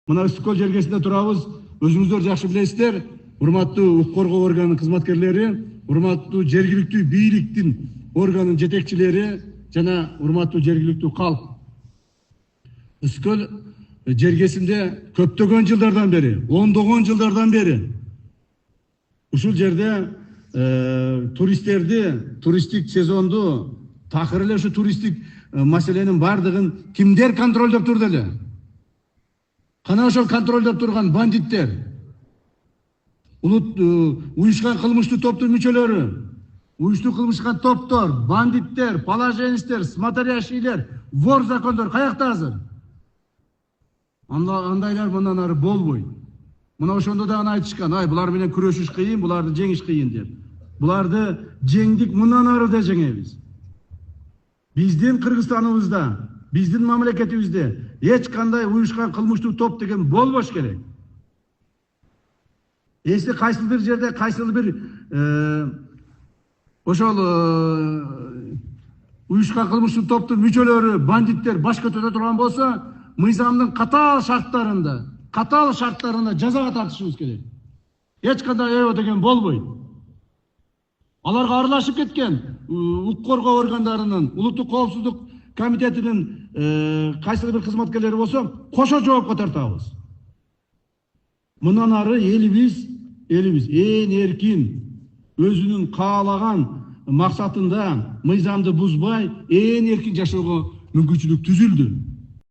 Мына Үстүкөл жергесинде турабыз. Өзүңүздөр жакшы билесиздер. Урматтуу укук коргоо органынын кызматкерлери, урматтуу жергиликтүү бийликтин органынын жетекчилери жана урматтуу жергиликтүү калк. Үстүкөл жергесинде көптөгөн жылдардан бери, ондогон жылдардан бери ушул жерде туристтик сезонду, такыр эле ушу туристтик маселенин бардыгын кимдер контролдоп турду эле? Кана ошол контролдоп турган бандиттер, уюшкан кылмыштуу топтун мүчөлөрү, уюштуу кылмышкан топтор, бандиттер, положенецтер, смотрящийлер, вор закондор каякта азыр? Андайлар мындан ары болбойт. Мына ошондо да айтышкан, булар менен күрөшүш кыйын, буларды жеңиш кыйын деп. Буларды жеңдик, мындан ары да жеңебиз. Биздин Кыргызстаныбызда, биздин мамлекетибизде эч кандай уюшкан кылмыштуу топ деген болбош керек. Эсти кайсыл бир жерде, кайсыл бир ошол уюшкан кылмыштуу топтун мүчөлөрү, бандиттер баш көтөрө турган болсо, мыйзамдын катаал шарттарында жазага тартышыбыз керек. Эч кандай эбо деген болбойт. Аларга аралашып кеткен укук коргоо органдарынын, улуттук коопсуздук комитетинин кайсыл бир кызматкерлери болсо, кошо жоопко тартабыз. Мындан ары элибиз ээн эркин, өзүнүн каалаган максатында мыйзамды бузбай, ээн эркин жашоого мүмкүнчүлүк түзүлдү.